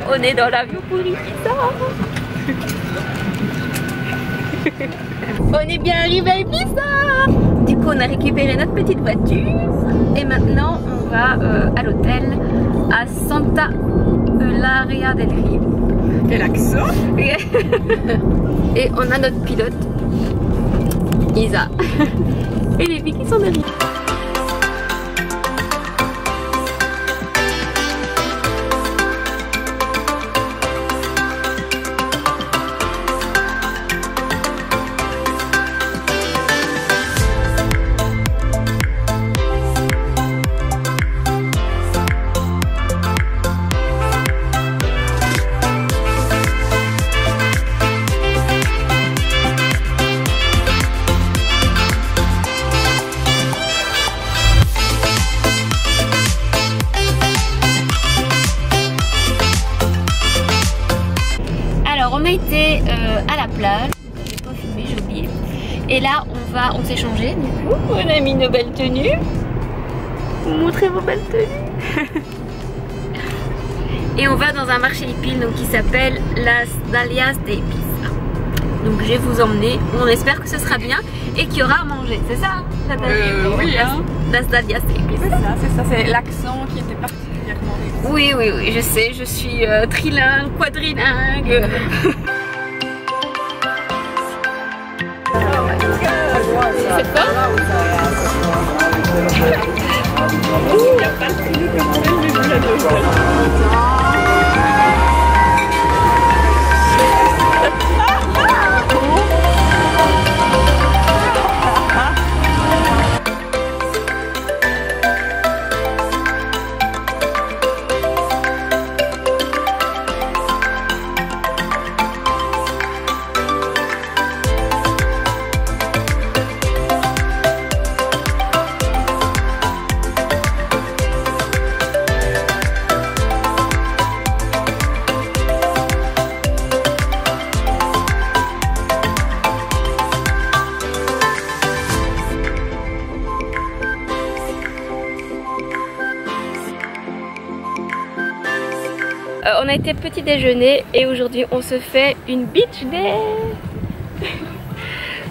On est dans l'avion pour Ibiza. On est bien arrivé à Ibiza. Du coup on a récupéré notre petite voiture et maintenant on va à l'hôtel à Santa Eulalia del Rio. Quel accent. Et on a notre pilote Isa et les filles qui sont derrière. On a été à la plage, j'ai pas filmé, j'ai oublié. Et là on s'est changé, du coup on a mis nos belles tenues. Montrez vos belles tenues. Et on va dans un marché hippie donc qui s'appelle Las Dalias de Ibiza. Donc je vais vous emmener, on espère que ce sera bien et qu'il y aura à manger, c'est ça oui hein. Las Dalias de Ibiza. C'est ça, c'est l'accent qui était particulièrement réussi. Oui, je sais, je suis trilingue, quadrilingue. C'est quoi? Il n'y a pas de télé comme ça, mais vous la devez. On a été petit déjeuner et aujourd'hui on se fait une beach day.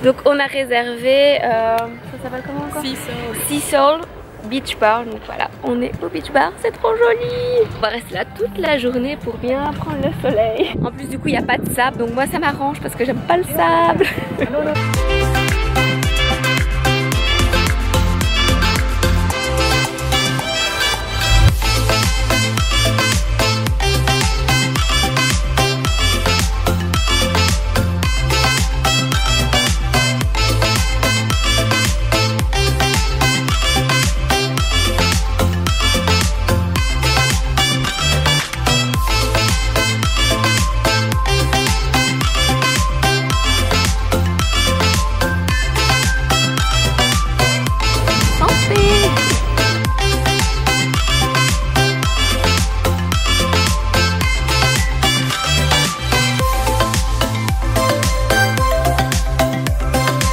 Donc on a réservé, ça s'appelle comment encore? Sea Soul Beach Bar. Donc voilà, on est au beach bar, c'est trop joli. On va rester là toute la journée pour bien prendre le soleil. En plus du coup il n'y a pas de sable, donc moi ça m'arrange parce que j'aime pas le sable.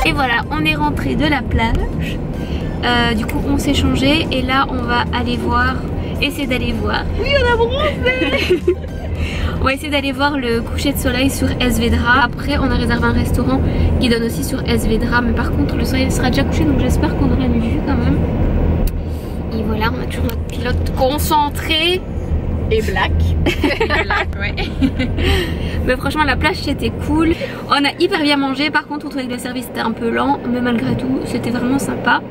Et voilà, on est rentré de la plage. Du coup on s'est changé et là on va aller voir, essayer d'aller voir. Oui, on a bronzé. On va essayer d'aller voir le coucher de soleil sur Esvedra. Après on a réservé un restaurant qui donne aussi sur Esvedra, mais par contre le soleil sera déjà couché donc j'espère qu'on aura une vue quand même. Et voilà, on a toujours notre pilote concentré. Et black. Black, ouais. Mais franchement la plage c'était cool. On a hyper bien mangé, par contre on trouvait que le service était un peu lent, mais malgré tout c'était vraiment sympa.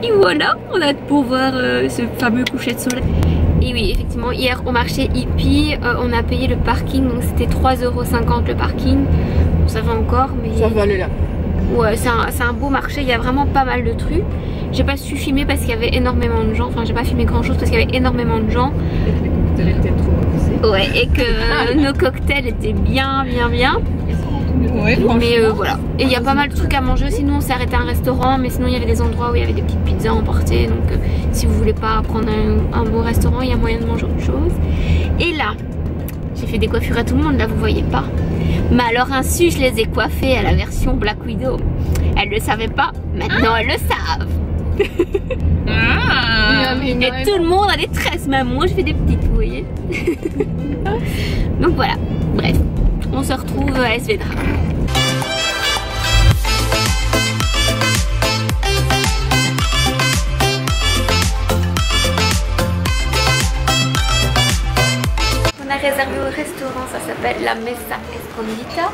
Et voilà, on a hâte pour voir ce fameux coucher de soleil. Et oui, effectivement hier au marché hippie on a payé le parking, donc c'était 3,50 € le parking. Bon, ça va encore, mais ça valait là. Ouais, c'est un beau marché, il y a vraiment pas mal de trucs. J'ai pas su filmer parce qu'il y avait énormément de gens, enfin j'ai pas filmé grand chose parce qu'il y avait énormément de gens. Ouais, et que nos cocktails étaient bien. Ouais, mais voilà. Et il y a pas mal de trucs à manger. Sinon on s'est arrêté à un restaurant, mais sinon il y avait des endroits où il y avait des petites pizzas emportées. Donc si vous voulez pas prendre un beau restaurant, il y a moyen de manger autre chose. Et là, j'ai fait des coiffures à tout le monde, là vous voyez pas. Mais alors insu, je les ai coiffées à la version Black Widow. Elles le savaient pas, maintenant elles le savent. Et tout le monde a des tresses, même moi je fais des petites, vous voyez. Donc voilà, bref, on se retrouve à Esvedra. On a réservé au restaurant, ça s'appelle la Mesa Escondita.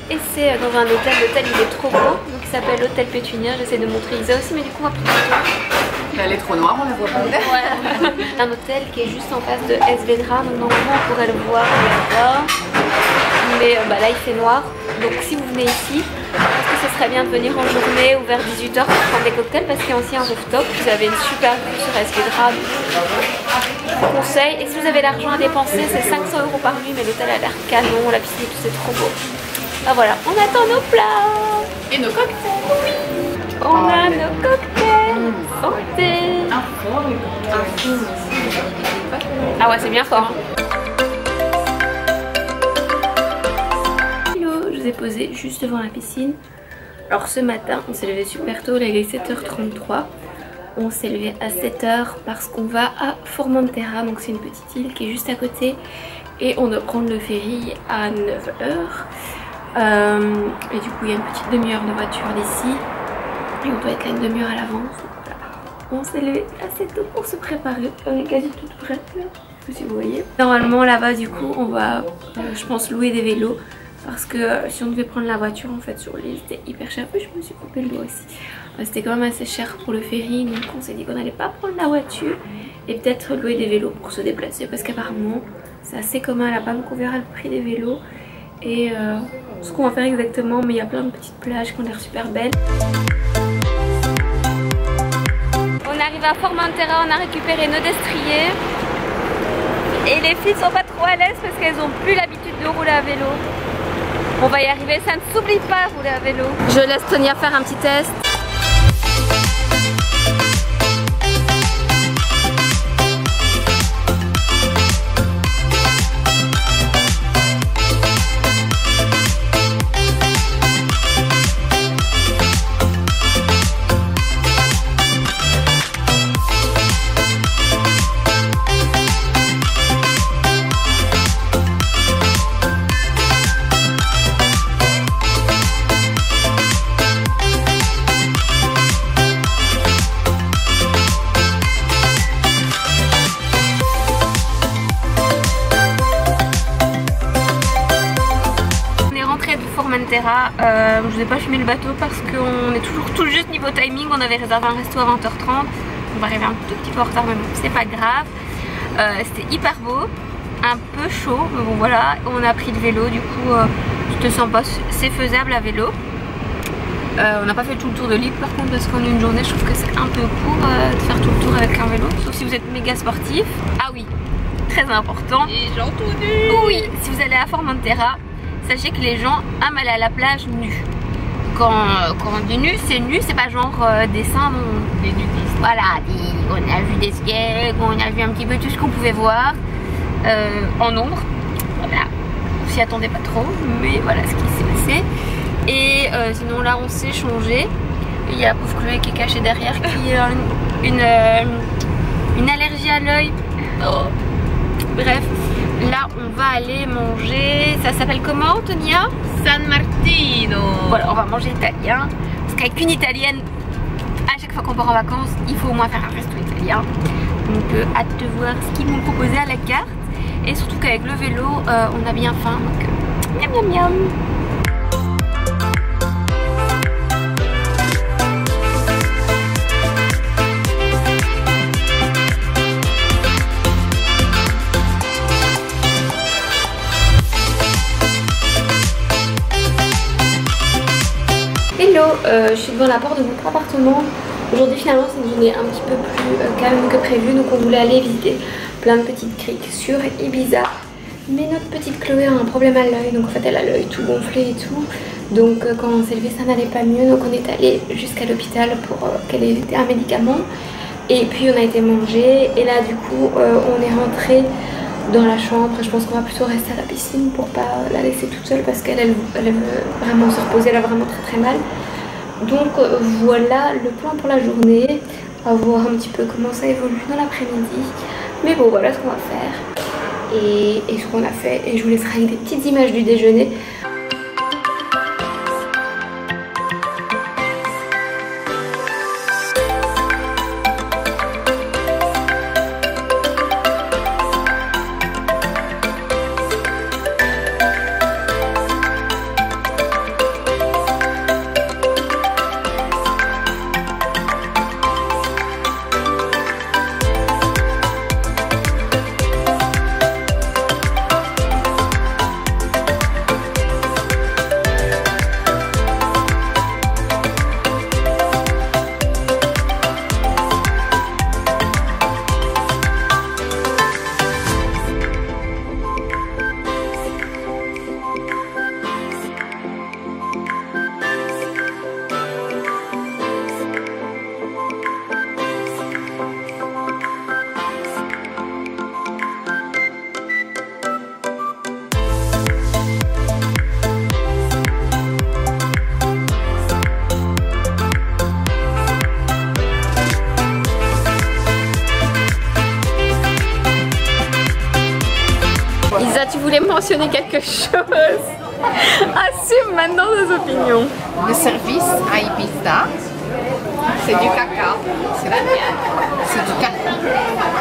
Et c'est dans un hôtel, l'hôtel il est trop beau, donc il s'appelle l'hôtel Pétunia, j'essaie de montrer Isa aussi mais du coup on va plutôt... Elle est trop noire, on la voit pas. Ouais. Un hôtel qui est juste en face de Esvedra, donc normalement on pourrait le voir là-bas. Mais là il fait noir, donc si vous venez ici, je pense que ce serait bien de venir en journée ou vers 18h pour prendre des cocktails parce qu'il y a aussi un rooftop, vous avez une super vue sur Esvedra. Je vous conseille, et si vous avez l'argent à dépenser, c'est 500 € par nuit, mais l'hôtel a l'air canon, la piscine et tout, c'est trop beau. Ah voilà, on attend nos plats et nos cocktails. Oui, on a nos cocktails. Santé. Ah ouais, c'est bien fort. Hello, je vous ai posé juste devant la piscine. Alors ce matin, on s'est levé super tôt, là il est 7h33. On s'est levé à 7h parce qu'on va à Formentera, donc c'est une petite île qui est juste à côté. Et on doit prendre le ferry à 9h. Et du coup il y a une petite demi-heure de voiture d'ici et on doit être là une demi-heure à l'avance. Voilà. On s'est levé assez tôt pour se préparer, on est quasi toute prête là, si vous voyez. Normalement là-bas du coup on va je pense louer des vélos parce que si on devait prendre la voiture en fait sur l'île c'était hyper cher. Je me suis coupé le doigt aussi. C'était quand même assez cher pour le ferry, donc on s'est dit qu'on n'allait pas prendre la voiture et peut-être louer des vélos pour se déplacer parce qu'apparemment c'est assez commun là-bas, donc on verra le prix des vélos. Et ce qu'on va faire exactement, mais il y a plein de petites plages qui ont l'air super belles. On arrive à Formentera, on a récupéré nos destriers. Et les filles sont pas trop à l'aise parce qu'elles ont plus l'habitude de rouler à vélo. On va y arriver, ça ne s'oublie pas rouler à vélo. Je laisse Tonia faire un petit test. Je vous ai pas filmé le bateau parce qu'on est toujours tout juste niveau timing. On avait réservé un resto à 20h30. On va arriver un tout petit peu en retard, mais bon, c'est pas grave. C'était hyper beau, un peu chaud, mais bon voilà. On a pris le vélo, du coup, je te sens pas, c'est faisable à vélo. On n'a pas fait tout le tour de l'île par contre parce qu'en une journée, je trouve que c'est un peu court de faire tout le tour avec un vélo, sauf si vous êtes méga sportif. Ah oui, très important. Et gens tout nus. Oui, si vous allez à Formentera, sachez que les gens aiment aller à la plage nus. Quand on dit nu, c'est pas genre des seins, non, des nudistes. Voilà, on a vu des skates, on a vu un petit peu tout ce qu'on pouvait voir en ombre. Voilà, on s'y attendait pas trop, mais voilà ce qui s'est passé. Et sinon là on s'est changé. Il y a pauvre Chloé qui est cachée derrière qui a une allergie à l'œil. Oh. Bref. Là on va aller manger, ça s'appelle comment Tonia? San Martino. Voilà, on va manger italien. Parce qu'avec une italienne, à chaque fois qu'on part en vacances, il faut au moins faire un resto italien. Donc hâte de voir ce qu'ils m'ont proposé à la carte. Et surtout qu'avec le vélo, on a bien faim. Donc miam miam miam. Hello, je suis devant la porte de notre appartement. Aujourd'hui finalement c'est une journée un petit peu plus calme que prévu, donc on voulait aller visiter plein de petites criques sur Ibiza. Mais notre petite Chloé a un problème à l'œil, donc en fait elle a l'œil tout gonflé et tout. Donc quand on s'est levé ça n'allait pas mieux, donc on est allé jusqu'à l'hôpital pour qu'elle ait un médicament. Et puis on a été manger et là du coup on est rentré dans la chambre. Je pense qu'on va plutôt rester à la piscine pour pas la laisser toute seule parce qu'elle veut vraiment se reposer, elle a vraiment très mal. Donc voilà le plan pour la journée. On va voir un petit peu comment ça évolue dans l'après-midi. Mais bon, voilà ce qu'on va faire et ce qu'on a fait. Et je vous laisserai avec des petites images du déjeuner. Isa, tu voulais mentionner quelque chose? Assume maintenant nos opinions. Le service à Ibiza, c'est du caca. C'est du caca.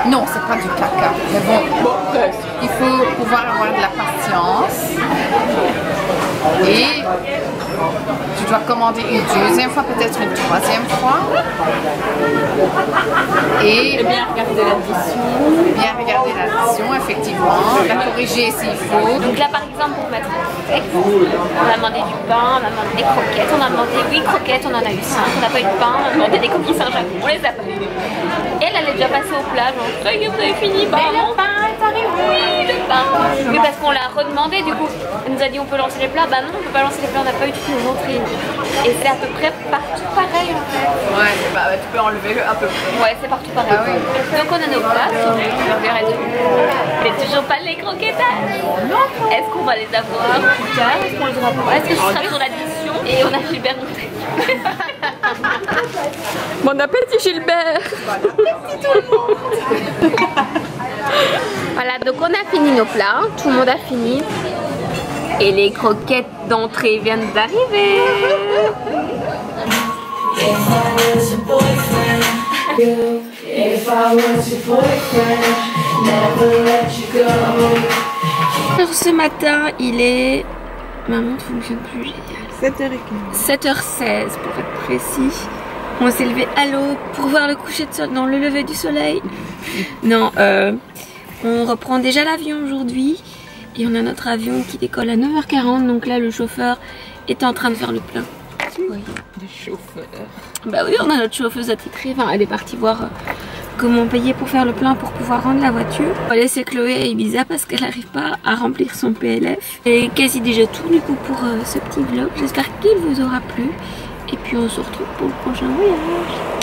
Non, c'est pas du caca. Mais bon, il faut pouvoir avoir de la patience. Et tu dois commander une deuxième fois, peut-être une troisième fois. Et Bien regarder l'addition. bien regarder l'addition, effectivement. La corriger s'il faut. Donc là par exemple pour mettre un texte, on a demandé du pain, on a demandé des croquettes, on a demandé 8 croquettes, on en a eu 5, on n'a pas eu de pain, on a demandé des coquilles Saint-Jacques, on les a pas eu. Elle est déjà passée au plat, genre ça y est vous avez fini, bah le pain est arrivé, oui le pain. Oui parce qu'on l'a redemandé du coup, elle nous a dit on peut lancer les plats, bah non on peut pas lancer les plats, on n'a pas eu du tout nos entrées. Et c'est à peu près partout pareil en fait. Ouais, bah, tu peux enlever à peu près. Ouais c'est partout pareil. Ah oui. Donc on a nos plats, burger et tout. Mais toujours pas les croquettages. Est-ce qu'on va les avoir plus tard? Est-ce qu'on les aura pas? Est-ce que ce sera sur l'addition? Et on a Gilbert monté. Bon appétit Gilbert. Voilà, donc on a fini nos plats, tout le monde a fini. Et les croquettes d'entrée viennent d'arriver. Alors ce matin, il est... Ma montre fonctionne plus, génial. 7h16 pour être précis. On s'est levé à l'aube pour voir le coucher de soleil, non le lever du soleil. Non, on reprend déjà l'avion aujourd'hui. Et on a notre avion qui décolle à 9h40. Donc là le chauffeur est en train de faire le plein. Oui. Du chauffeur. Bah oui, on a notre chauffeuse attitrée. Enfin, elle est partie voir comment payer pour faire le plein pour pouvoir rendre la voiture. On va laisser Chloé à Ibiza parce qu'elle n'arrive pas à remplir son PLF. Et quasi déjà tout du coup pour ce petit vlog. J'espère qu'il vous aura plu. Et puis on se retrouve pour le prochain voyage.